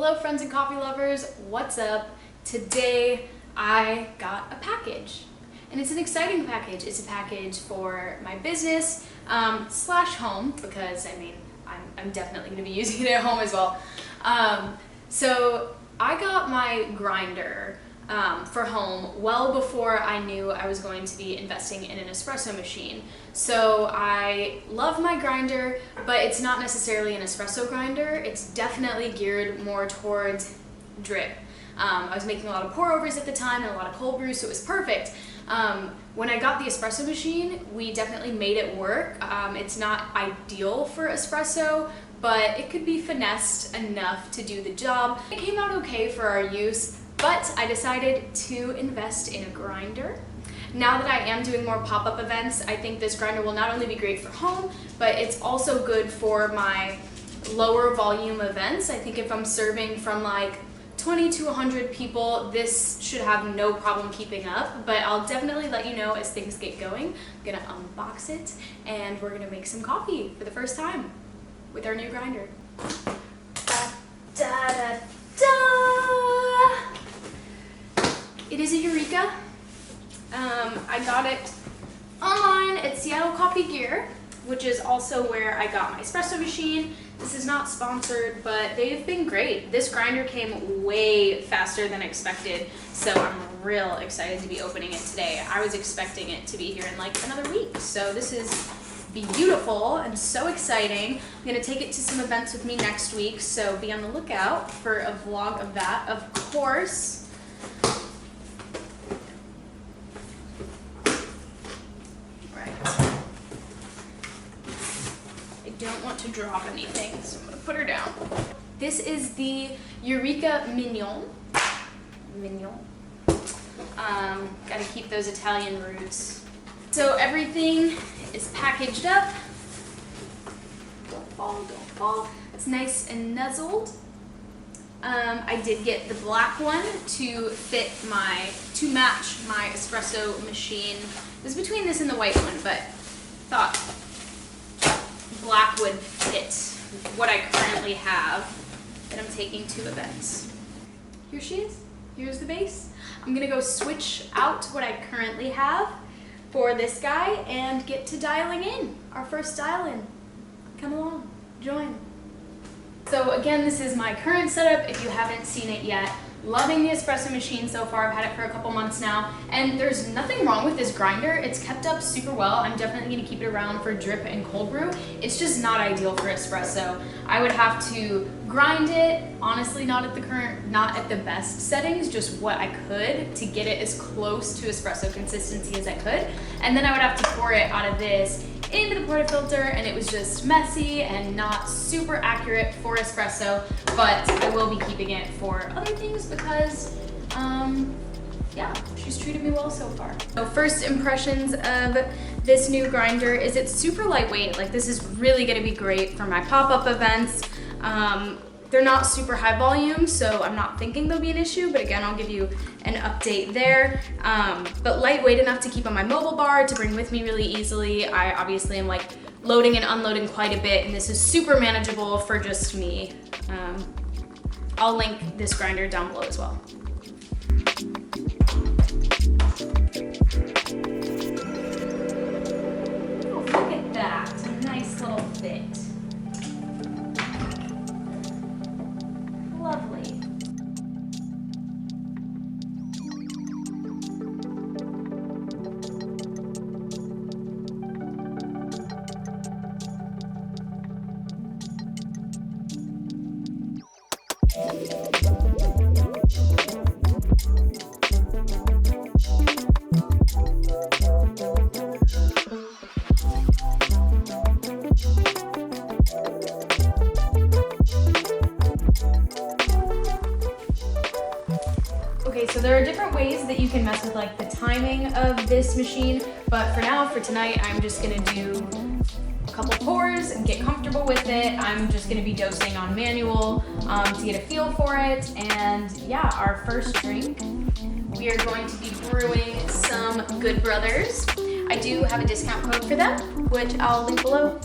Hello friends and coffee lovers, what's up? Today I got a package and it's an exciting package. It's a package for my business slash home because I'm definitely going to be using it at home as well. So I got my grinder for home well before I knew I was going to be investing in an espresso machine. So I love my grinder, but it's not necessarily an espresso grinder. It's definitely geared more towards drip. I was making a lot of pour overs at the time and a lot of cold brews, so it was perfect. When I got the espresso machine, we definitely made it work. It's not ideal for espresso, but it could be finessed enough to do the job. It came out okay for our use, but I decided to invest in a grinder. Now that I am doing more pop-up events, I think this grinder will not only be great for home, but it's also good for my lower volume events. I think if I'm serving from like 20 to 100 people, this should have no problem keeping up, but I'll definitely let you know as things get going. I'm gonna unbox it and we're gonna make some coffee for the first time with our new grinder. Da, da, da, da. It is a Eureka. I got it online at Seattle Coffee Gear, which is also where I got my espresso machine. This is not sponsored, but they've been great. This grinder came way faster than expected, so I'm real excited to be opening it today. I was expecting it to be here in like another week, so this is beautiful and so exciting. I'm gonna take it to some events with me next week, so be on the lookout for a vlog of that, of course. Don't want to drop anything, so I'm gonna put her down. This is the Eureka Mignon. Gotta keep those Italian roots. So everything is packaged up. Don't fall. It's nice and nuzzled. I did get the black one to match my espresso machine. It was between this and the white one, but thought black would fit what I currently have that I'm taking to events. Here she is. Here's the base. I'm gonna go switch out what I currently have for this guy and get to dialing in. Our first dial in. Come along, join. So again, this is my current setup if you haven't seen it yet. Loving the espresso machine so far. I've had it for a couple months now, and there's nothing wrong with this grinder. It's kept up super well. I'm definitely going to keep it around for drip and cold brew. It's just not ideal for espresso. I would have to grind it, honestly, not at the best settings, just what I could to get it as close to espresso consistency as I could. And then I would have to pour it out of this into the portafilter, and it was just messy and not super accurate for espresso, but I will be keeping it for other things because yeah, she's treated me well so far. So first impressions of this new grinder is it's super lightweight. Like, this is really going to be great for my pop-up events. They're not super high volume, so I'm not thinking there'll be an issue, but again, I'll give you an update there. But lightweight enough to keep on my mobile bar, to bring with me really easily. I obviously am like loading and unloading quite a bit, and this is super manageable for just me. I'll link this grinder down below as well. Oh, look at that, it's a nice little fit. Lovely. Okay, so there are different ways that you can mess with like the timing of this machine, but for now, for tonight, I'm just gonna do a couple pours and get comfortable with it. I'm just gonna be dosing on manual to get a feel for it. And yeah, our first drink, we are going to be brewing some Good Brothers. I do have a discount code for them, which I'll link below.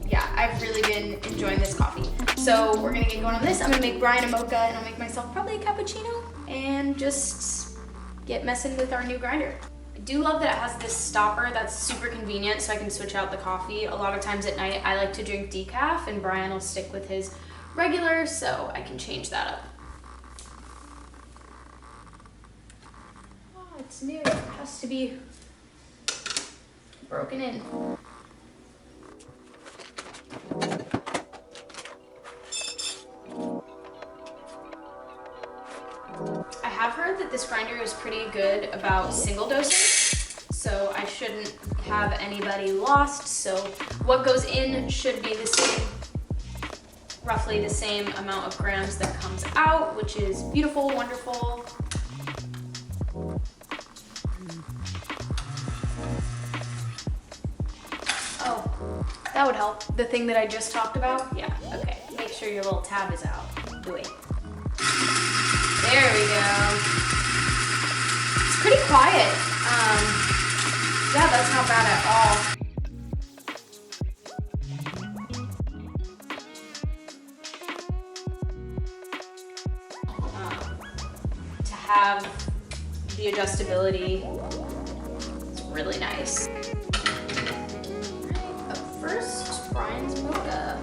Yeah, I've really been enjoying this coffee. So we're gonna get going on this. I'm gonna make Brian a mocha and I'll make myself probably a cappuccino and just get messing with our new grinder. I do love that it has this stopper that's super convenient so I can switch out the coffee. A lot of times at night I like to drink decaf and Brian will stick with his regular, so I can change that up. Oh, it's new. It has to be broken in. I have heard that this grinder is pretty good about single dosing, so I shouldn't have anybody lost. So what goes in should be the same, roughly the same amount of grams that comes out, which is beautiful, wonderful. Oh, that would help. The thing that I just talked about? Yeah, okay. Make sure your little tab is out. Wait. There we go. It's pretty quiet. Yeah, that's not bad at all. To have the adjustability is really nice. Up first, Brian's mocha.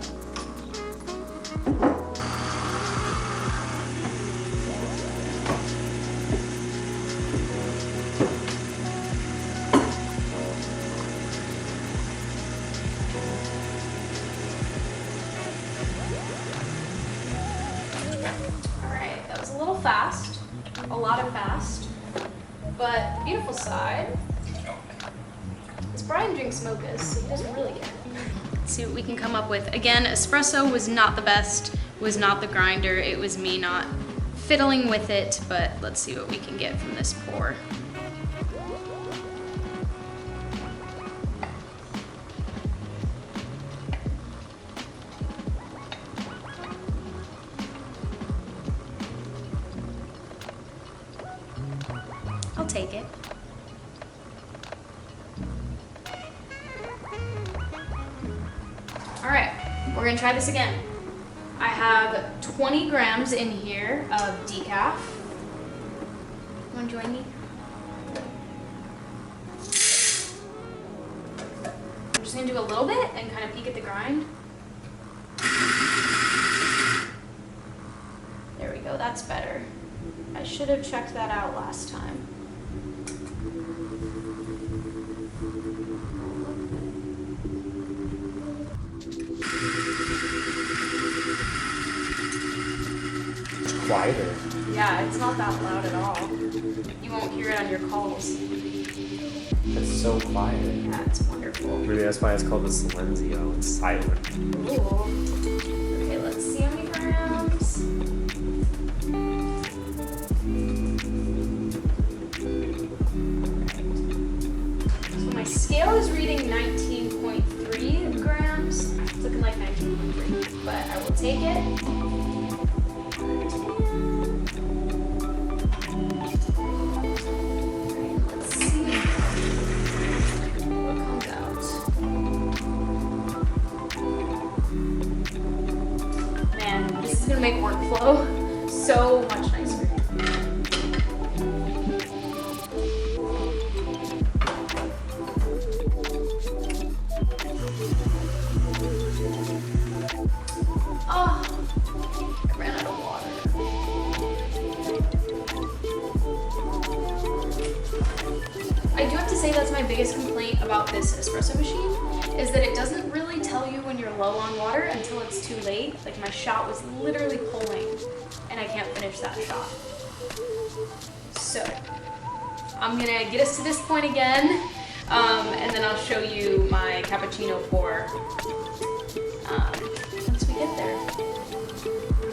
Fast, a lot of fast, but the beautiful side is Brian drinks mochas, so he doesn't really get it. Let's see what we can come up with. Again, espresso was not the best, was not the grinder, it was me not fiddling with it, but let's see what we can get from this pour. I'll take it. All right, we're gonna try this again. I have 20 grams in here of decaf. Wanna join me? I'm just gonna do a little bit and kind of peek at the grind. There we go, that's better. I should have checked that out last time. Quieter. Yeah, it's not that loud at all. You won't hear it on your calls. It's so quiet. Yeah, it's wonderful. Maybe that's why it's called the Silenzio. It's silent. Ooh. Okay, let's see how many grams. So my scale is reading 19.3 grams. It's looking like 19.3, but I will take it. This is gonna make workflow so much nicer. Oh, I ran out of water. I do have to say that's my biggest complaint about this espresso machine, is that it doesn't really tell you when you're low on water until it's too late. Like my shot was literally pulling and I can't finish that shot. So I'm gonna get us to this point again and then I'll show you my cappuccino pour once we get there.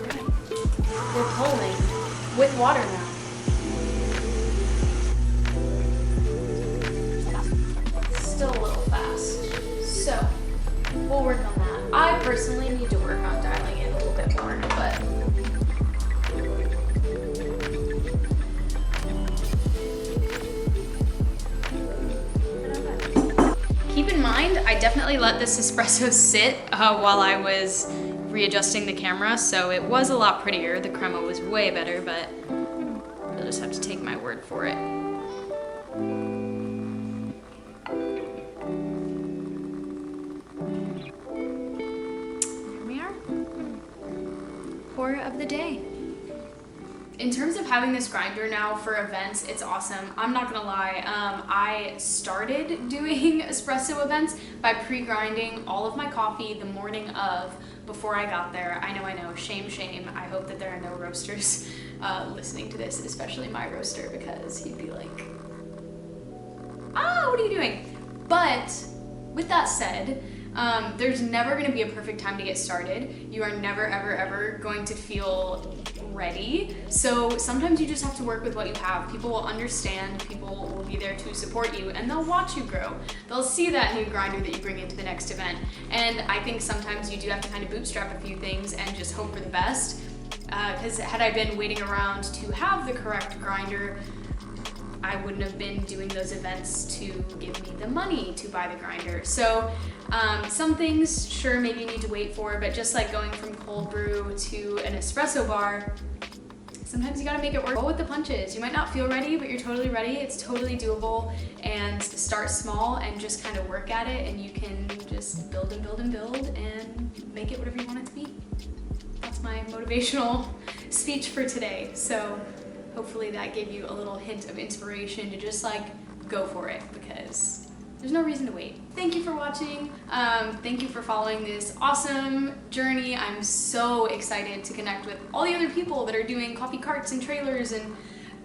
Okay. We're pulling with water now. Still a little fast. So we'll work on that. I personally need to work on dialing in a little bit more, but keep in mind, I definitely let this espresso sit while I was readjusting the camera, so it was a lot prettier. The crema was way better, but you'll just have to take my word for it. Here we are. Pour of the day. In terms of having this grinder now for events, it's awesome. I'm not gonna lie, I started doing espresso events by pre-grinding all of my coffee the morning of before I got there. I know, shame, shame. I hope that there are no roasters listening to this, especially my roaster, because he'd be like, what are you doing? But with that said, there's never gonna be a perfect time to get started. You are never, ever, ever going to feel ready. So sometimes you just have to work with what you have. People will understand, people will be there to support you, and they'll watch you grow. They'll see that new grinder that you bring into the next event. And I think sometimes you do have to kind of bootstrap a few things and just hope for the best. Because had I been waiting around to have the correct grinder, I wouldn't have been doing those events to give me the money to buy the grinder. So some things, sure, maybe you need to wait for, but just like going from cold brew to an espresso bar, sometimes you gotta make it work. Roll with the punches. You might not feel ready, but you're totally ready. It's totally doable, and start small and just kind of work at it, and you can just build and build and build and make it whatever you want it to be. That's my motivational speech for today. So hopefully that gave you a little hint of inspiration to just like go for it, because there's no reason to wait. Thank you for watching. Thank you for following this awesome journey. I'm so excited to connect with all the other people that are doing coffee carts and trailers and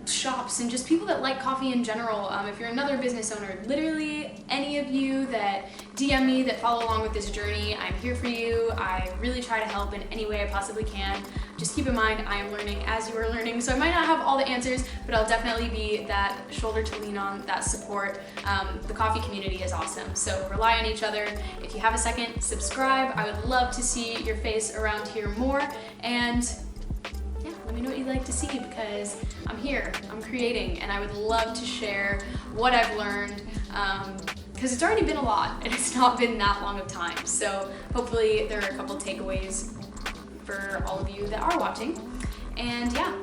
shops and just people that like coffee in general. If you're another business owner, literally any of you that DM me that follow along with this journey, I'm here for you. I really try to help in any way I possibly can. Just keep in mind, I am learning as you are learning, so I might not have all the answers, but I'll definitely be that shoulder to lean on, that support. The coffee community is awesome, so rely on each other. If you have a second, subscribe. I would love to see your face around here more, and yeah, let me know what you'd like to see, because I'm here, I'm creating, and I would love to share what I've learned, because it's already been a lot, and it's not been that long of time. So hopefully there are a couple takeaways for all of you that are watching. And yeah,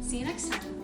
see you next time.